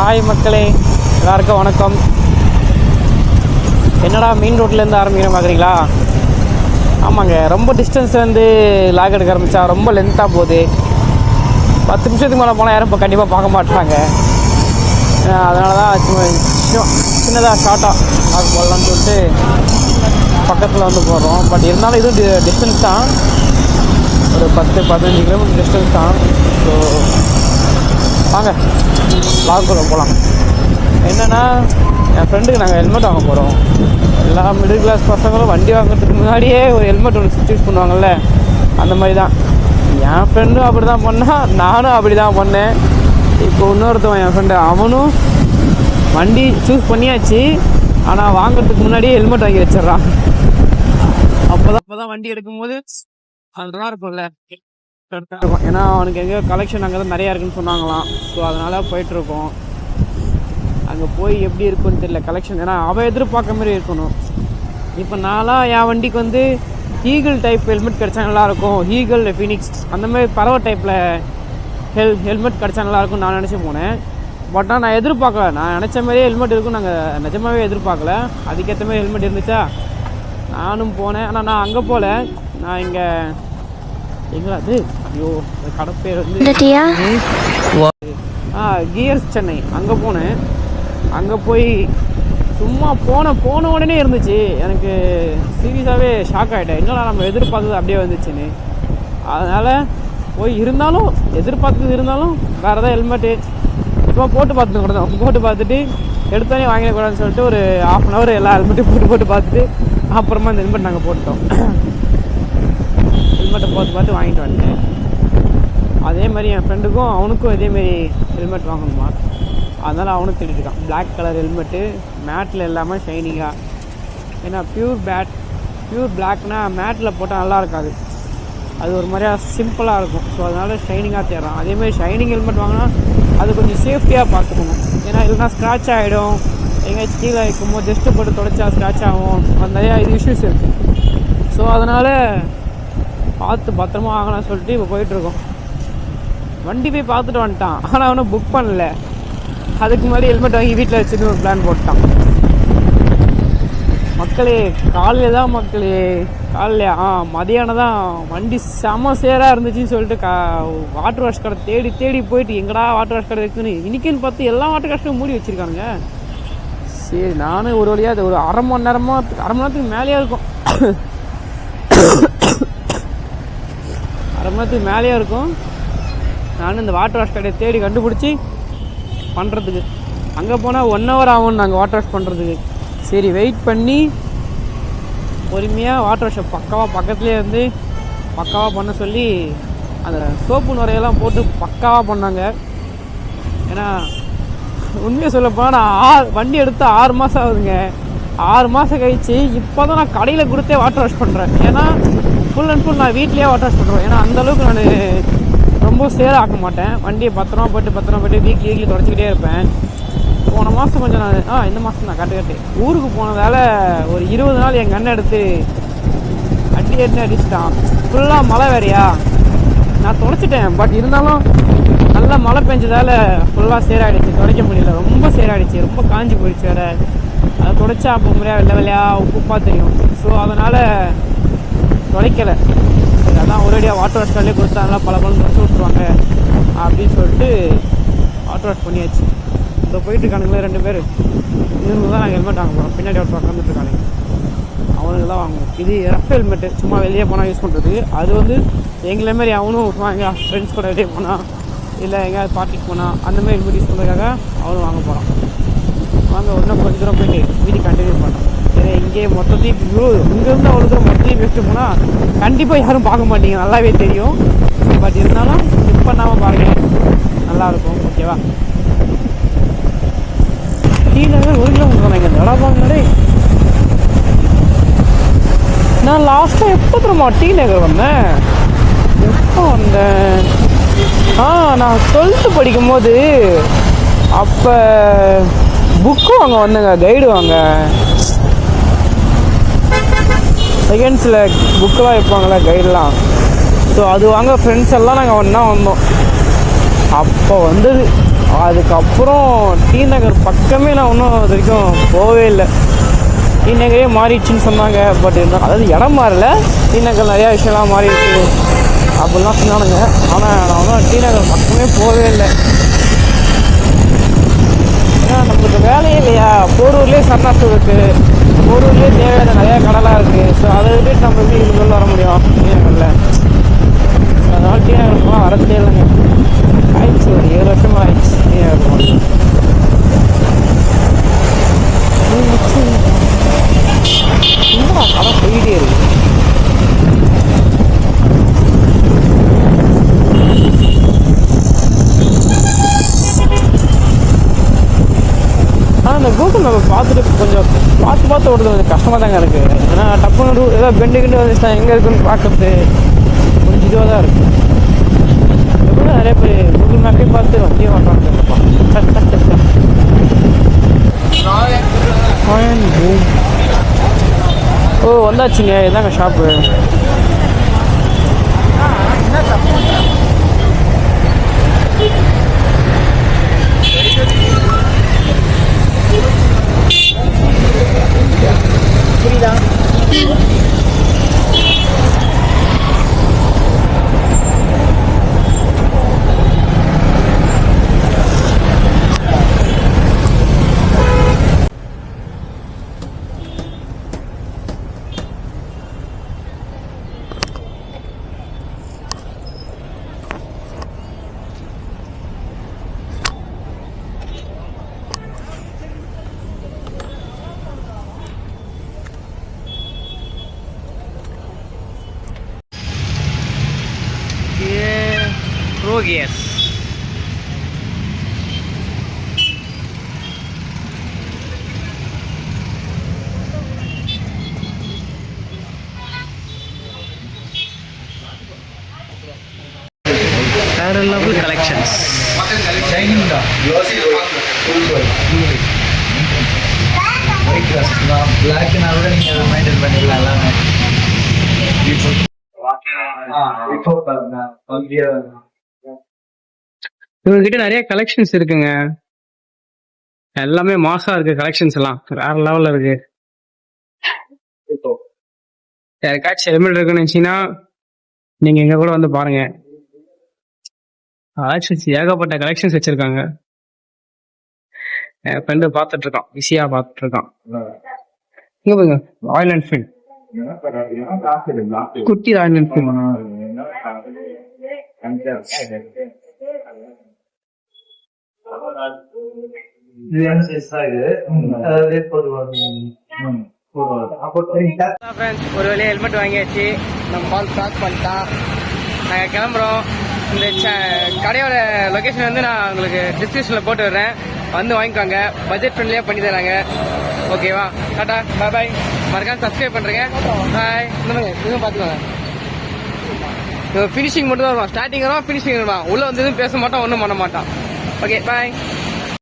Hi மக்களே, எல்லாருக்கும் வணக்கம். என்னடா மெயின் ரோட்லேருந்து ஆரம்பிக்கிற பார்க்குறீங்களா? ஆமாங்க, ரொம்ப டிஸ்டன்ஸ்லேருந்து லாக் எடுக்க ஆரம்பித்தா ரொம்ப லென்த்தாக போகுது. 10 நிமிஷத்துக்கு மேலே போனால் யாரும் இப்போ கண்டிப்பாக பார்க்க மாட்டாங்க. அதனால தான் சின்னதாக ஷார்ட்டாக லாக் போடலான்னு சொல்லிட்டு பக்கத்தில் வந்து போடுறோம். பட் இருந்தாலும் இதுவும் டிஸ்டன்ஸ் தான், ஒரு 10-15 கிலோமீட்டர் டிஸ்டன்ஸ் தான். ஸோ வாங்க லாக்குள்ளே போகலாம். என்னென்னா, என் ஃப்ரெண்டுக்கு நாங்கள் ஹெல்மெட் வாங்க போகிறோம். எல்லா மிடில் கிளாஸ் பசங்களும் வண்டி வாங்குறதுக்கு முன்னாடியே ஒரு ஹெல்மெட் ஒன்று சூஸ் பண்ணுவாங்கள்ல, அந்த மாதிரி தான் என் ஃப்ரெண்டும் அப்படி தான் பண்ணான், நானும் அப்படி தான் பண்ணேன். இப்போ இன்னொருத்தவன் என் ஃப்ரெண்டு, அவனும் வண்டி சூஸ் பண்ணியாச்சு, ஆனால் வாங்குறதுக்கு முன்னாடியே ஹெல்மெட் வாங்கி வச்சிட்றான். அப்போ தான் வண்டி எடுக்கும்போது அதுதான் இருக்கும்ல, கரெக்டாக இருக்கும். ஏன்னா அவனுக்கு எங்கேயோ கலெக்ஷன் அங்கே தான் நிறையா இருக்குன்னு சொன்னாங்களாம். ஸோ அதனால் போயிட்டுருக்கோம். அங்கே போய் எப்படி இருக்குன்னு தெரியல கலெக்ஷன். ஏன்னா அவன் எதிர்பார்க்க மாதிரி இருக்கணும். இப்போ நான்லாம் என் வண்டிக்கு வந்து ஈகிள் டைப் ஹெல்மெட் கிடச்சா நல்லாயிருக்கும், ஈகிள் ஃபினிக்ஸ் அந்த மாதிரி பறவை டைப்பில் ஹெல்மெட் கிடச்சா நல்லாயிருக்கும் நான் நினச்சி போனேன். பட் நான் எதிர்பார்க்கல, நான் நினச்ச மாதிரியே ஹெல்மெட் இருக்கும் நாங்கள் நிஜமாகவே எதிர்பார்க்கல. அதுக்கேற்ற மாதிரி ஹெல்மெட் இருந்துச்சா நானும் போனேன். ஆனால் நான் அங்கே போகல, நான் இங்கே எங்களா அது ஐயோ கடை பேர் வந்து கியர்ஸ் சென்னை, அங்கே போனேன். அங்கே போய் சும்மா போன உடனே இருந்துச்சு. எனக்கு சீரியஸாகவே ஷாக் ஆகிட்டேன், என்னடா நம்ம எதிர்பார்த்தது அப்படியே வந்துச்சுன்னு. அதனால் போய் இருந்தாலும் எதிர்பார்த்தது இருந்தாலும் வேறு ஏதாவது ஹெல்மெட்டு சும்மா போட்டு பார்த்துட்டு கூட தான், போட்டு பார்த்துட்டு எடுத்தோடனே வாங்கிடக்கூடாதுன்னு சொல்லிட்டு ஒரு 1/2 hour எல்லா ஹெல்மெட்டையும் போட்டு பார்த்துட்டு அப்புறமா இந்த ஹெல்மெட் நாங்கள் போட்டுட்டோம். ஹெல்மெட்டை பார்த்து வாங்கிட்டு வந்துட்டேன். அதே மாதிரி என் ஃப்ரெண்டுக்கும் அவனுக்கும் இதேமாரி ஹெல்மெட் வாங்கணுமா, அதனால் அவனுக்கு தேடிட்டுருக்கான். பிளாக் கலர் ஹெல்மெட்டு, மேட்டில் இல்லாமல் ஷைனிங்காக. ஏன்னா பியூர் பிளாக்னால் மேட்டில் போட்டால் நல்லா இருக்காது, அது ஒரு மாதிரியா சிம்பிளாக இருக்கும். ஸோ அதனால் ஷைனிங்காக தேடுறான். அதேமாதிரி ஷைனிங் ஹெல்மெட் வாங்கினா அது கொஞ்சம் சேஃப்டியாக பார்த்துக்கணும். ஏன்னா இல்லைனா ஸ்க்ராட்ச் ஆகிடும், எங்கேயாச்சும் கீழே வைக்கும்போது ஜஸ்ட்டு போட்டு தொடச்சா ஸ்க்ராட்ச் ஆகும், அது நிறையா இது இஷ்யூஸ் இருக்குது. ஸோ அதனால் பார்த்து பத்திரமா வாங்கலாம்னு சொல்லிட்டு இப்போ போயிட்டுருக்கோம். வண்டி போய் பார்த்துட்டு வந்துட்டான், ஆனால் அவனும் புக் பண்ணல. அதுக்கு முன்னாடி ஹெல்மெட் வாங்கி வீட்டில் வச்சுட்டு ஒரு பிளான் போட்டான். மக்களே காலையில் மதியானம் தான் வண்டி செம சேராக இருந்துச்சுன்னு சொல்லிட்டு வாட்டர் வாஷ் கடை தேடி போயிட்டு எங்கடா வாட்டர் வாஷ் கடை இருக்குன்னு இன்றைக்கின்னு பார்த்து எல்லா வாட்டர் வாஷ் மூடி வச்சுருக்கானுங்க. சரி நானும் ஒரு வழியாக அது ஒரு அரை மணி நேரத்துக்கு மேலேயே இருக்கும், அரை மணி நேரத்துக்கு மேலேயே இருக்கும். நானும் இந்த வாட்டர் வாஷ் கடையை தேடி கண்டுபிடிச்சி பண்ணுறதுக்கு அங்கே போனால் 1 hour ஆகும் நாங்கள் வாட்டர் வாஷ் பண்ணுறதுக்கு. சரி வெயிட் பண்ணி பொறுமையாக வாட்டர் வாஷை பக்கத்துலேயே இருந்து பக்காவாக பண்ண சொல்லி அந்த சோப்பு நுரையெல்லாம் போட்டு பக்காவாக பண்ணாங்க. ஏன்னா உண்மையாக சொல்லப்போனால் நான் வண்டி எடுத்து 6 மாதம் ஆகுதுங்க. 6 மாதம் கழிச்சு இப்போ தான் நான் கடையில் கொடுத்தே வாட்டர் வாஷ் பண்ணுறேன். ஏன்னா ஃபுல் அண்ட் ஃபுல் நான் வீட்லேயே வாட்டர் வாஷ் பண்ணுறேன். ஏன்னா அந்தளவுக்கு நான் ரொம்ப சேர ஆக்க மாட்டேன். வண்டியை பத்திரமா போய்ட்டு வீக்லி தொடச்சிக்கிட்டே இருப்பேன். போன மாதம் கொஞ்சம் நான் இந்த மாதம் தான் கட்டு ஊருக்கு போனதால் ஒரு 20 நாள் எங்கள் அண்ணன் எடுத்து அடிச்சிட்டான். ஃபுல்லாக மழை வேறையா, நான் தொடச்சிட்டேன். பட் இருந்தாலும் நல்லா மழை பெஞ்சதால் ஃபுல்லாக சேராகிடுச்சு, துடைக்க முடியல. ரொம்ப சேராகிடுச்சு, ரொம்ப காஞ்சி போயிடுச்சு வேறு. அதை தொடச்சா அப்போ முறையாக வெள்ளையாக உப்புப்பாக தெரியும். ஸோ அதனால் துடைக்கலை. அதான் ஒரேடியாக வாட்டர் வாஷ் கார்டிலே கொடுத்தா நல்லா பல தொடச்சி விட்ருவாங்க அப்படின்னு சொல்லிட்டு வாட்டர் வாஷ் பண்ணியாச்சு. இப்போ போயிட்டுருக்கானுங்களே 2 பேர், இவங்க தான் நாங்கள் ஹெல்மெட் வாங்க போகிறோம். பின்னாடி ஒருத்தர் உட்காந்துட்ருக்கானுங்க, அவனுக்கு தான் வாங்குவோம். இது ரஃப் ஹெல்மெட்டு, சும்மா வெளியே போனால் யூஸ் பண்ணுறது. அது வந்து எங்களை மாரி அவனும் எங்கள் ஃப்ரெண்ட்ஸ் கூட வெளியே போனால் இல்லை எங்கேயாவது பார்ட்டிக்கு போனால் அந்தமாதிரி ஹெல்மெட் யூஸ் பண்ணுறதுக்காக அவனும் வாங்க போகிறான். வாங்க இன்னும் கொஞ்சம் தூரம் போயிட்டு வீட்டுக்கு கண்டினியூ பண்ணோம். சரி இங்கே மொத்தத்தையும் இங்கேருந்து அவ்வளோ தூரம் மொத்தத்தையும் வச்சுட்டு போனால் கண்டிப்பாக யாரும் பார்க்க மாட்டீங்க, நல்லாவே தெரியும். பட் இருந்தாலும் ஸ்கிப் பண்ணாமல் பாருங்கள், நல்லாயிருக்கும். ஓகேவா? டி நகர் 1 கிலோமீட்டர் இங்கே நடப்பாங்களே. நான் லாஸ்ட்டாக எப்போ தெரியுமா டி நகர் வந்தேன்? எப்போ வந்தேன்? நான் 12th படிக்கும்போது அப்போ புக்கு வாங்க வந்தேங்க, கைடு வாங்க. செகண்ட்ஸில் புக்கெலாம் வைப்பாங்களே கைடெலாம். ஸோ அது வாங்க ஃப்ரெண்ட்ஸ் எல்லாம் நாங்கள் ஒன்றா வந்தோம். அப்போ வந்தது அதுக்கப்புறம் டி நகர் பக்கமே நான் இன்னும் இது வரைக்கும் போகவே இல்லை. டி நகரே மாறிடுச்சுன்னு சொன்னாங்க. பட் இருந்தால் அதாவது இடம் மாறல, டி நகர் நிறையா விஷயம்லாம் மாறிடுச்சு அப்படிலாம் சொன்னானுங்க. ஆனால் நான் ஒன்றும் டி நகர் பக்கமே போகவே இல்லை. ஏன்னா நம்மளுக்கு வேலையே இல்லையா. போரூர்லேயே சரணாஸ்தூர் இருக்குது, போரூர்லேயே தேவையான நிறையா கடலாக இருக்குது. ஸோ அதை விட்டுட்டு நம்ம எப்படி இதுக்குள்ள வர முடியும் டி நகரில்? அதனால் டி நகருக்குலாம் வரதே இல்லைங்க. ஆயிடுச்சு, ஒரு 7 வருஷமாக ஆயிடுச்சு டி நகருக்கு. என்னடா கடை போயிட்டே இருக்கு. ஆனால் இந்த கூகுள் மேப்பை பார்த்துட்டு கொஞ்சம் பார்த்து ஓடுறது கொஞ்சம் கஷ்டமாக தாங்க இருக்குது. ஏன்னா டப்புன்னு ஏதாவது பெண்டு கிண்டு வந்துச்சுன்னா எங்கே இருக்குன்னு பார்க்கறது கொஞ்சம் இதுவாக தான் இருக்குது. எப்படின்னா நிறைய பேர் கூகுள் மேப்பே பார்த்து வண்டியே வாட்டான்னு. ஓ வந்தாச்சுங்க, இதாங்க ஷாப்பு. புரியுதா? Rogies. Parallel level collections. Shining da. Glossy white dress na black na oda neenga maintain pannilla ellame. Before na only இவங்ககிட்ட நிறைய கலெக்ஷன்ஸ் இருக்குங்க. எல்லாமே மாசா இருக்கு. கலெக்ஷன்ஸ் எல்லாம் வேற லெவல்ல இருக்கு. யாருக்காச்சும் ஹெல்மெட் இருக்குன்னு நினைச்சீங்கன்னா நீங்க எங்க கூட வந்து பாருங்க. கலெக்ஷன்ஸ் ஏகப்பட்ட கலெக்ஷன்ஸ் வச்சிருக்காங்க. என் ஃப்ரெண்டு பார்த்துட்டு இருக்கான், பிஸியா பார்த்துட்டு இருக்கான். இங்க பாருங்க, ராயல் என்ஃபீல்ட், குட்டி ராயல் என்ஃபீல்ட். ஒரு வழியா ஹெல்மெட் வாங்கியாச்சு. நம்ம பால் ஸ்டார்ட் பண்ணிட்டான். நாங்க கிளம்புறோம். இந்த கடையோட லொகேஷன் வந்து நான் உங்களுக்கு டிஸ்கிரிப்ஷன்ல போட்டு விடுறேன், வந்து வாங்கிக்கோங்க. பட்ஜெட் ஃப்ரெண்ட்லியா பண்ணி தராங்க. ஓகேவா? டாடா, பாய் பாய். மறக்காம சப்ஸ்கிரைப் பண்றேங்க. பாய். இந்த மாதிரி இதுவும் பாத்துக்கோங்க. ஃபினிஷிங் மட்டும் தான் வருவான். ஸ்டார்டிங் வருவான், ஃபினிஷிங் வருவான். உள்ள வந்து எதுவும் பேச மாட்டான், ஒன்றும் பண்ண மாட்டான். ஓகே, பாய்.